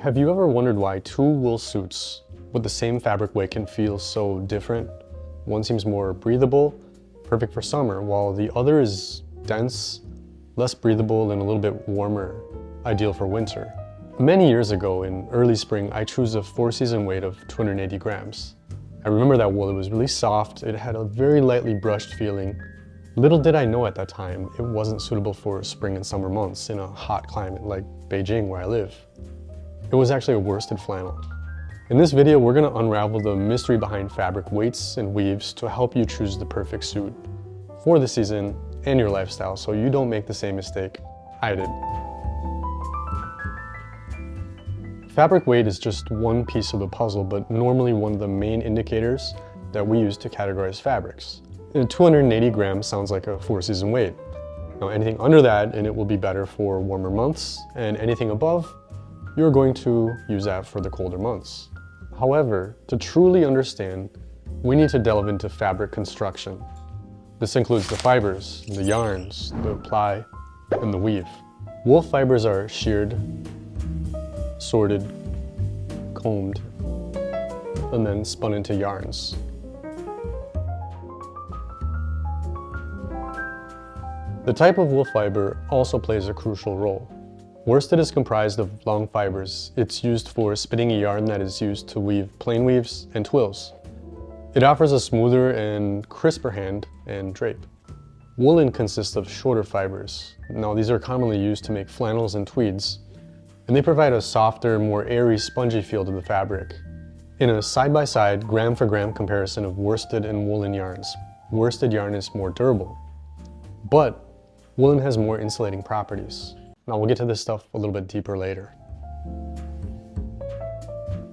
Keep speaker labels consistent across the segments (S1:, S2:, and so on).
S1: Have you ever wondered why two wool suits with the same fabric weight can feel so different? One seems more breathable, perfect for summer, while the other is dense, less breathable, and a little bit warmer, ideal for winter. Many years ago, in early spring, I chose a 4-season weight of 280 grams. I remember that wool, it was really soft, it had a very lightly brushed feeling. Little did I know at that time, it wasn't suitable for spring and summer months in a hot climate like Beijing where I live. It was actually a worsted flannel. In this video, we're gonna unravel the mystery behind fabric weights and weaves to help you choose the perfect suit for the season and your lifestyle so you don't make the same mistake I did. Fabric weight is just one piece of the puzzle, but normally one of the main indicators that we use to categorize fabrics. 280 grams sounds like a 4-season weight. Now anything under that, and it will be better for warmer months, and anything above, you're going to use that for the colder months. However, to truly understand, we need to delve into fabric construction. This includes the fibers, the yarns, the ply, and the weave. Wool fibers are sheared, sorted, combed, and then spun into yarns. The type of wool fiber also plays a crucial role. Worsted is comprised of long fibers. It's used for spinning a yarn that is used to weave plain weaves and twills. It offers a smoother and crisper hand and drape. Woolen consists of shorter fibers. Now these are commonly used to make flannels and tweeds, and they provide a softer, more airy, spongy feel to the fabric. In a side-by-side, gram-for-gram comparison of worsted and woolen yarns, worsted yarn is more durable, but woolen has more insulating properties. Now we'll get to this stuff a little bit deeper later.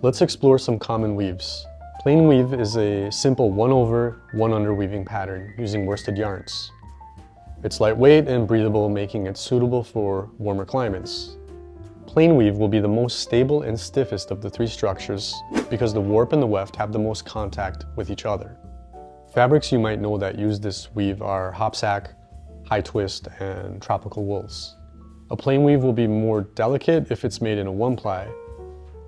S1: Let's explore some common weaves. Plain weave is a simple 1 over, 1 under weaving pattern using worsted yarns. It's lightweight and breathable, making it suitable for warmer climates. Plain weave will be the most stable and stiffest of the three structures because the warp and the weft have the most contact with each other. Fabrics you might know that use this weave are hopsack, high twist, and tropical wools. A plain weave will be more delicate if it's made in a 1-ply,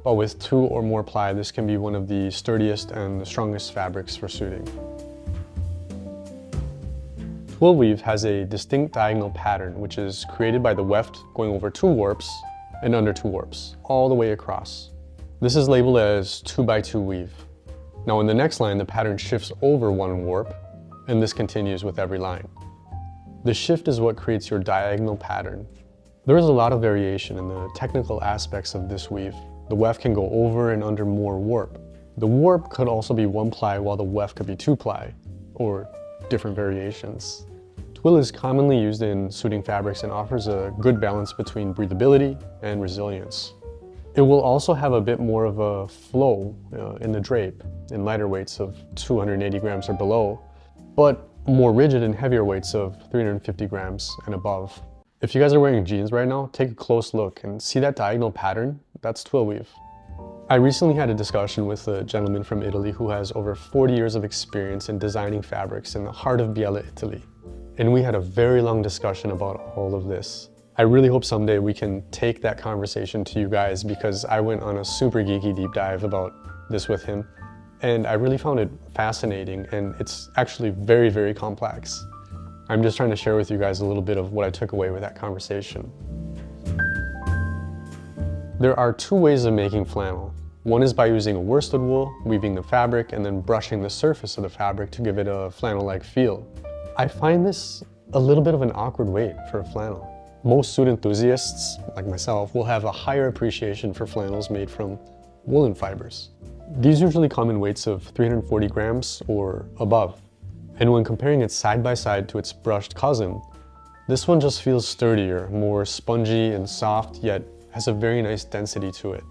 S1: but with 2 or more ply, this can be one of the sturdiest and the strongest fabrics for suiting. Twill weave has a distinct diagonal pattern, which is created by the weft going over 2 warps and under 2 warps, all the way across. This is labeled as 2x2 weave. Now in the next line, the pattern shifts over 1 warp, and this continues with every line. The shift is what creates your diagonal pattern. There is a lot of variation in the technical aspects of this weave. The weft can go over and under more warp. The warp could also be 1-ply while the weft could be 2-ply, or different variations. Twill is commonly used in suiting fabrics and offers a good balance between breathability and resilience. It will also have a bit more of a flow in the drape in lighter weights of 280 grams or below, but more rigid in heavier weights of 350 grams and above. If you guys are wearing jeans right now, take a close look and see that diagonal pattern? That's twill weave. I recently had a discussion with a gentleman from Italy who has over 40 years of experience in designing fabrics in the heart of Biella, Italy. And we had a very long discussion about all of this. I really hope someday we can take that conversation to you guys because I went on a super geeky deep dive about this with him. And I really found it fascinating, and it's actually very, very complex. I'm just trying to share with you guys a little bit of what I took away with that conversation. There are 2 ways of making flannel. One is by using a worsted wool, weaving the fabric, and then brushing the surface of the fabric to give it a flannel-like feel. I find this a little bit of an awkward weight for a flannel. Most suit enthusiasts, like myself, will have a higher appreciation for flannels made from woolen fibers. These usually come in weights of 340 grams or above. And when comparing it side by side to its brushed cousin, this one just feels sturdier, more spongy and soft, yet has a very nice density to it.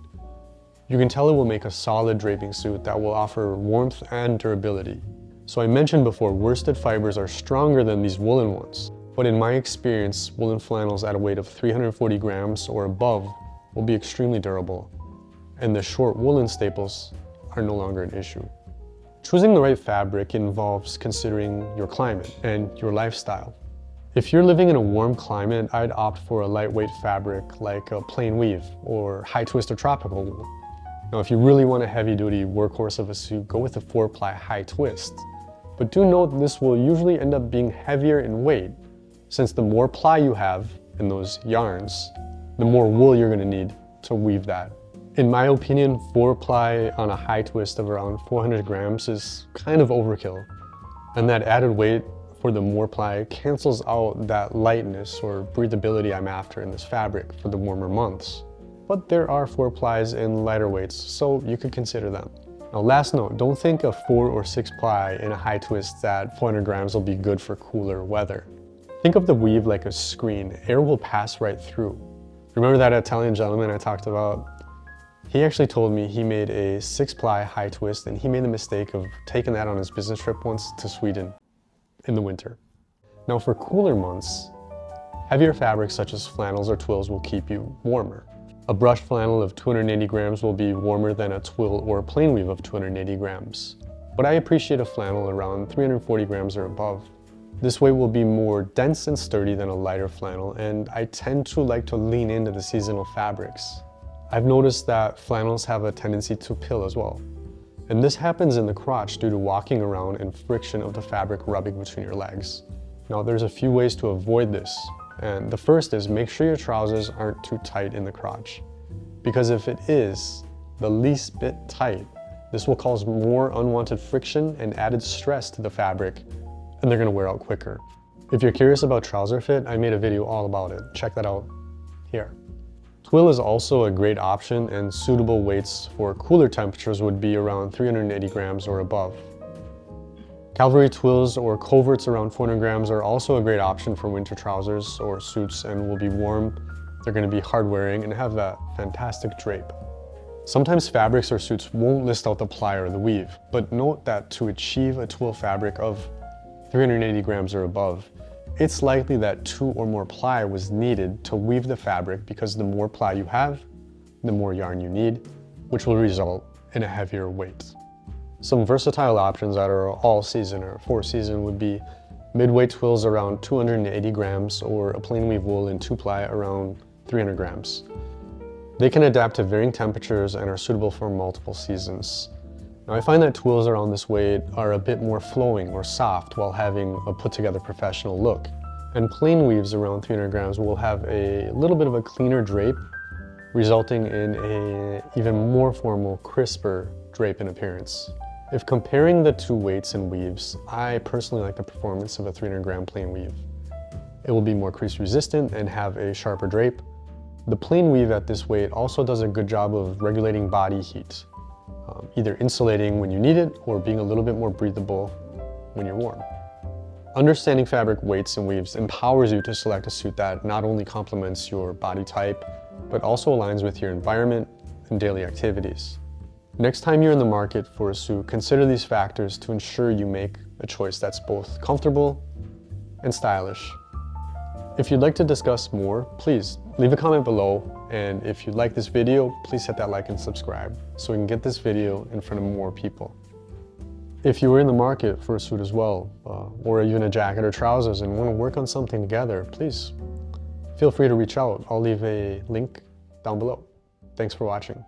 S1: You can tell it will make a solid draping suit that will offer warmth and durability. So I mentioned before, worsted fibers are stronger than these woolen ones, but in my experience, woolen flannels at a weight of 340 grams or above will be extremely durable, and the short woolen staples are no longer an issue. Choosing the right fabric involves considering your climate and your lifestyle. If you're living in a warm climate, I'd opt for a lightweight fabric like a plain weave or high twist or tropical wool. Now, if you really want a heavy-duty workhorse of a suit, go with a 4-ply high twist. But do note this will usually end up being heavier in weight, since the more ply you have in those yarns, the more wool you're going to need to weave that. In my opinion, 4-ply on a high twist of around 400 grams is kind of overkill. And that added weight for the more ply cancels out that lightness or breathability I'm after in this fabric for the warmer months. But there are 4-plies in lighter weights, so you could consider them. Now, last note, don't think a 4 or 6-ply in a high twist at 400 grams will be good for cooler weather. Think of the weave like a screen. Air will pass right through. Remember that Italian gentleman I talked about? He actually told me he made a 6-ply high twist and he made the mistake of taking that on his business trip once to Sweden in the winter. Now, for cooler months, heavier fabrics such as flannels or twills will keep you warmer. A brushed flannel of 280 grams will be warmer than a twill or a plain weave of 280 grams. But I appreciate a flannel around 340 grams or above. This weight will be more dense and sturdy than a lighter flannel, and I tend to like to lean into the seasonal fabrics. I've noticed that flannels have a tendency to pill as well. And this happens in the crotch due to walking around and friction of the fabric rubbing between your legs. Now, there's a few ways to avoid this. And the first is make sure your trousers aren't too tight in the crotch. Because if it is the least bit tight, this will cause more unwanted friction and added stress to the fabric, and they're gonna wear out quicker. If you're curious about trouser fit, I made a video all about it. Check that out here. Twill is also a great option, and suitable weights for cooler temperatures would be around 380 grams or above. Cavalry twills or coverts around 400 grams are also a great option for winter trousers or suits and will be warm. They're going to be hard wearing and have that fantastic drape. Sometimes fabrics or suits won't list out the ply or the weave, but note that to achieve a twill fabric of 380 grams or above, it's likely that 2 or more ply was needed to weave the fabric because the more ply you have, the more yarn you need, which will result in a heavier weight. Some versatile options that are all season or 4-season would be midweight twills around 280 grams or a plain weave wool in 2-ply around 300 grams. They can adapt to varying temperatures and are suitable for multiple seasons. Now, I find that twills around this weight are a bit more flowing or soft while having a put-together professional look. And plain weaves around 300 grams will have a little bit of a cleaner drape, resulting in an even more formal, crisper drape in appearance. If comparing the two weights and weaves, I personally like the performance of a 300-gram plain weave. It will be more crease resistant and have a sharper drape. The plain weave at this weight also does a good job of regulating body heat, either insulating when you need it or being a little bit more breathable when you're warm. Understanding fabric weights and weaves empowers you to select a suit that not only complements your body type, but also aligns with your environment and daily activities. Next time you're in the market for a suit, consider these factors to ensure you make a choice that's both comfortable and stylish. If you'd like to discuss more, please leave a comment below. And if you like this video, please hit that like and subscribe so we can get this video in front of more people. If you were in the market for a suit as well, or even a jacket or trousers and want to work on something together, please feel free to reach out. I'll leave a link down below. Thanks for watching.